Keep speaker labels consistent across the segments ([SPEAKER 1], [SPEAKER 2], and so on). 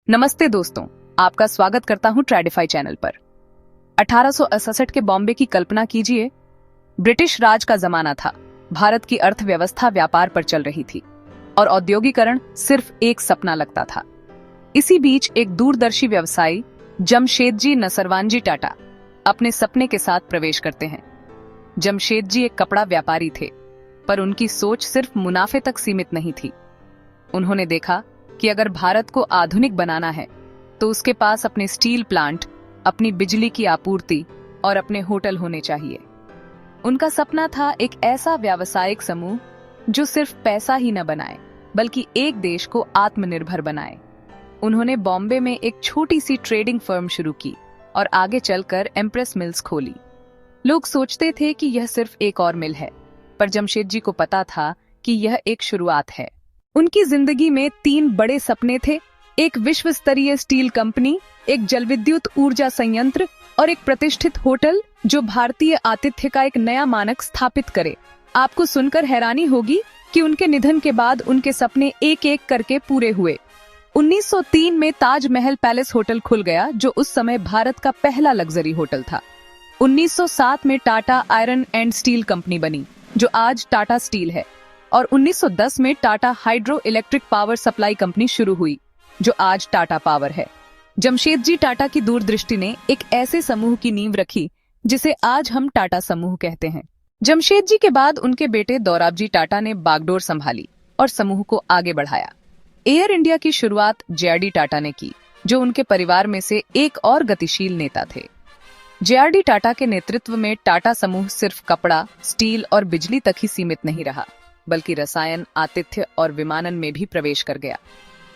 [SPEAKER 1] नमस्ते दोस्तों, आपका स्वागत करता हूं ट्रेडिफाई चैनल पर। 1868 के बॉम्बे की कल्पना कीजिए। ब्रिटिश राज का जमाना था। भारत की अर्थव्यवस्था व्यापार पर चल रही थी और औद्योगिकरण सिर्फ एक सपना लगता था। इसी बीच एक दूरदर्शी व्यवसायी जमशेदजी नसरवानजी टाटा अपने सपने के साथ प्रवेश करते हैं। जमशेदजी एक कपड़ा व्यापारी थे, पर उनकी सोच सिर्फ मुनाफे तक सीमित नहीं थी। उन्होंने देखा कि अगर भारत को आधुनिक बनाना है तो उसके पास अपने स्टील प्लांट, अपनी बिजली की आपूर्ति और अपने होटल होने चाहिए। उनका सपना था एक ऐसा व्यावसायिक समूह जो सिर्फ पैसा ही न बनाए बल्कि एक देश को आत्मनिर्भर बनाए। उन्होंने बॉम्बे में एक छोटी सी ट्रेडिंग फर्म शुरू की और आगे चलकर एम्प्रेस मिल्स खोली। लोग सोचते थे कि यह सिर्फ एक और मिल है, पर जमशेदजी को पता था कि यह एक शुरुआत है। उनकी जिंदगी में 3 बड़े सपने थे: एक विश्व स्तरीय स्टील कंपनी, एक जलविद्युत ऊर्जा संयंत्र और एक प्रतिष्ठित होटल जो भारतीय आतिथ्य का एक नया मानक स्थापित करे। आपको सुनकर हैरानी होगी कि उनके निधन के बाद उनके सपने एक एक करके पूरे हुए। 1903 में ताजमहल पैलेस होटल खुल गया, जो उस समय भारत का पहला लग्जरी होटल था। 1907 में Tata iron and steel company बनी, जो आज टाटा स्टील है, और 1910 में Tata hydro electric power supply company शुरू हुई, जो आज टाटा पावर है। जमशेदजी टाटा की दूरदृष्टि ने एक ऐसे समूह की नींव रखी जिसे आज हम टाटा समूह कहते हैं। जमशेदजी के बाद उनके बेटे दोराबजी टाटा ने बागडोर संभाली और समूह को आगे बढ़ाया। एयर इंडिया की शुरुआत जेआरडी टाटा ने की, जो उनके परिवार में से एक और गतिशील नेता थे। जेआरडी टाटा के नेतृत्व में टाटा समूह सिर्फ कपड़ा, स्टील और बिजली तक ही सीमित नहीं रहा, बल्कि रसायन, आतिथ्य और विमानन में भी प्रवेश कर गया।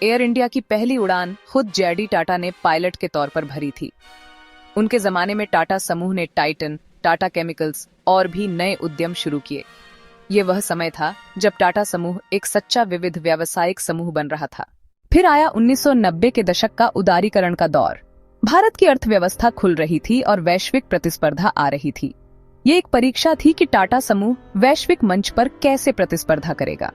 [SPEAKER 1] एयर इंडिया की पहली उड़ान खुद जेआरडी टाटा ने पायलट के तौर पर भरी थी। उनके जमाने में टाटा समूह ने टाइटन, टाटा केमिकल्स और भी नए उद्यम शुरू किए। ये वह समय था जब टाटा समूह एक सच्चा विविध व्यावसायिक समूह बन रहा था। फिर आया 1990 के दशक का उदारीकरण का दौर। भारत की अर्थव्यवस्था खुल रही थी और वैश्विक प्रतिस्पर्धा आ रही थी। ये एक परीक्षा थी कि टाटा समूह वैश्विक मंच पर कैसे प्रतिस्पर्धा करेगा।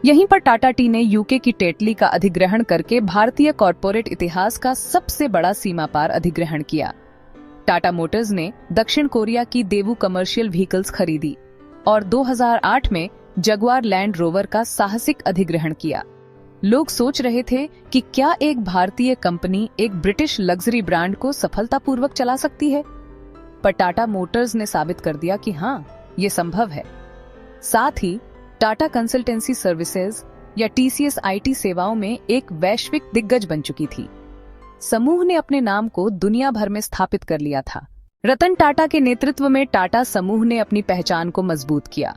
[SPEAKER 1] यहीं पर टाटा टी ने यूके की टेटली का अधिग्रहण करके भारतीय कॉर्पोरेट इतिहास का सबसे बड़ा सीमा पार अधिग्रहण किया। टाटा मोटर्स ने दक्षिण कोरिया की देवू कमर्शियल व्हीकल्स खरीदी और 2008 में जगुआर लैंड रोवर का साहसिक अधिग्रहण किया। लोग सोच रहे थे कि क्या एक भारतीय कंपनी एक ब्रिटिश लग्जरी ब्रांड को सफलतापूर्वक चला सकती है, पर टाटा मोटर्स ने साबित कर दिया कि हाँ, ये संभव है। साथ ही टाटा कंसल्टेंसी सर्विसेज या टीसीएस आईटी सेवाओं में एक वैश्विक दिग्गज बन चुकी थी। समूह ने अपने नाम को दुनिया भर में स्थापित कर लिया था। रतन टाटा के नेतृत्व में टाटा समूह ने अपनी पहचान को मजबूत किया।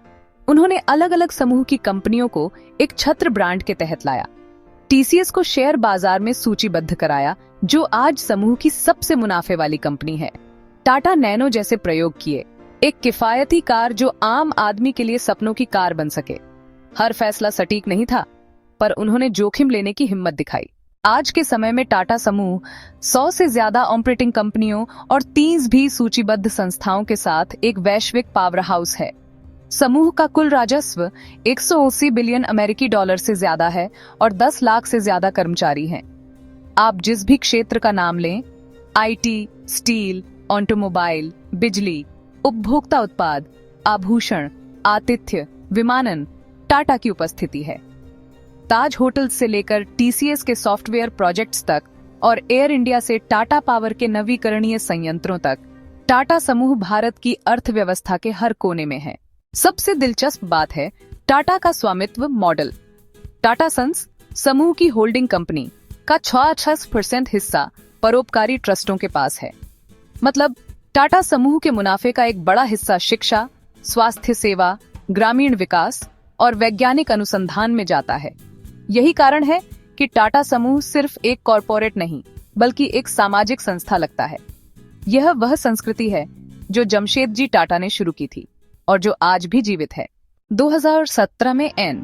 [SPEAKER 1] उन्होंने अलग अलग समूह की कंपनियों को एक छत्र ब्रांड के तहत लाया। टीसीएस को शेयर बाजार में सूचीबद्ध कराया, जो आज समूह की सबसे मुनाफे वाली कंपनी है। टाटा नैनो जैसे प्रयोग किए, एक किफायती कार जो आम आदमी के लिए सपनों की कार बन सके। हर फैसला सटीक नहीं था, पर उन्होंने जोखिम लेने की हिम्मत दिखाई। आज के समय में टाटा समूह 100 से ज्यादा ऑपरेटिंग कंपनियों और 30 भी सूचीबद्ध संस्थाओं के साथ एक वैश्विक पावर हाउस है। समूह का कुल राजस्व 180 बिलियन अमेरिकी डॉलर से ज्यादा है और 10 लाख से ज्यादा कर्मचारी हैं। आप जिस भी क्षेत्र का नाम लें, आईटी, स्टील, ऑटोमोबाइल, बिजली, उपभोक्ता उत्पाद, आभूषण, आतिथ्य, विमानन, टाटा की उपस्थिति है। ताज होटल्स से लेकर टीसीएस के सॉफ्टवेयर प्रोजेक्ट्स तक और एयर इंडिया से टाटा पावर के नवीकरणीय संयंत्रों तक, टाटा समूह भारत की अर्थव्यवस्था के हर कोने में है। सबसे दिलचस्प बात है टाटा का स्वामित्व मॉडल। टाटा सन्स समूह की होल्डिंग कंपनी का 66% हिस्सा परोपकारी ट्रस्टों के पास है। मतलब टाटा समूह के मुनाफे का एक बड़ा हिस्सा शिक्षा, स्वास्थ्य सेवा, ग्रामीण विकास और वैज्ञानिक अनुसंधान में जाता है। यही कारण है कि टाटा समूह सिर्फ एक कॉरपोरेट नहीं, बल्कि एक सामाजिक संस्था लगता है। यह वह संस्कृति है जो जमशेदजी टाटा ने शुरू की थी और जो आज भी जीवित है। 2017 में एन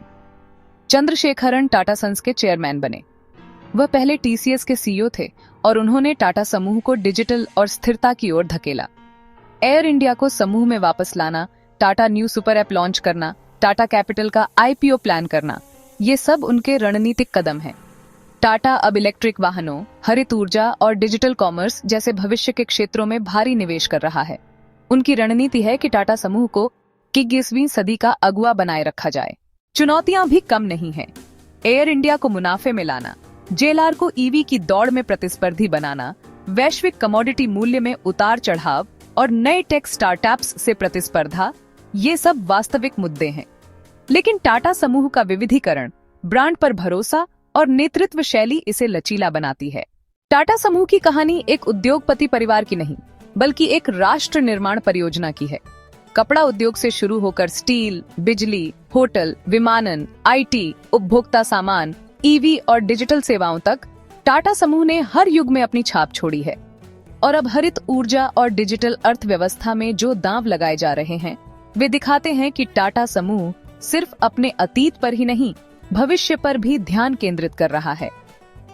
[SPEAKER 1] चंद्रशेखरन टाटा सन्स के चेयरमैन बने। वह पहले टीसीएस के सीईओ थे और उन्होंने टाटा समूह को डिजिटल और स्थिरता की ओर धकेला। एयर इंडिया को समूह में वापस लाना, Tata new super app launch करना, टाटा कैपिटल का आईपीओ प्लान करना, ये सब उनके रणनीतिक कदम हैं। टाटा अब इलेक्ट्रिक वाहनों, हरित ऊर्जा और डिजिटल कॉमर्स जैसे भविष्य के क्षेत्रों में भारी निवेश कर रहा है। उनकी रणनीति है कि टाटा समूह को 21वीं सदी का अगुवा बनाए रखा जाए। चुनौतियां भी कम नहीं हैं। एयर इंडिया को मुनाफे में लाना, जेएलआर को ईवी की दौड़ में प्रतिस्पर्धी बनाना, वैश्विक कमोडिटी मूल्य में उतार चढ़ाव और नए टेक स्टार्टअप्स से प्रतिस्पर्धा, ये सब वास्तविक मुद्दे हैं। लेकिन टाटा समूह का विविधीकरण, ब्रांड पर भरोसा और नेतृत्व शैली इसे लचीला बनाती है। टाटा समूह की कहानी एक उद्योगपति परिवार की नहीं, बल्कि एक राष्ट्र निर्माण परियोजना की है। कपड़ा उद्योग से शुरू होकर स्टील, बिजली, होटल, विमानन, आईटी, उपभोक्ता सामान, ईवी और डिजिटल सेवाओं तक टाटा समूह ने हर युग में अपनी छाप छोड़ी है। और अब हरित ऊर्जा और डिजिटल अर्थव्यवस्था में जो दांव लगाए जा रहे हैं, वे दिखाते हैं कि टाटा समूह सिर्फ अपने अतीत पर ही नहीं, भविष्य पर भी ध्यान केंद्रित कर रहा है।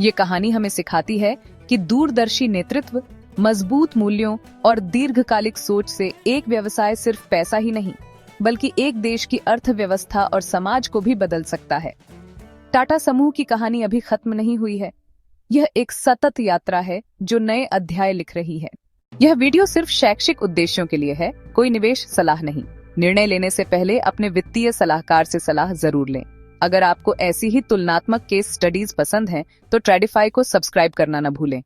[SPEAKER 1] ये कहानी हमें सिखाती है कि दूरदर्शी नेतृत्व, मजबूत मूल्यों और दीर्घकालिक सोच से एक व्यवसाय सिर्फ पैसा ही नहीं, बल्कि एक देश की अर्थव्यवस्था और समाज को भी बदल सकता है। टाटा समूह की कहानी अभी खत्म नहीं हुई है। यह एक सतत यात्रा है जो नए अध्याय लिख रही है। यह वीडियो सिर्फ शैक्षिक उद्देश्यों के लिए है, कोई निवेश सलाह नहीं। निर्णय लेने से पहले अपने वित्तीय सलाहकार से सलाह जरूर लें। अगर आपको ऐसी ही तुलनात्मक केस स्टडीज पसंद हैं, तो ट्रेडिफाई को सब्सक्राइब करना न भूलें।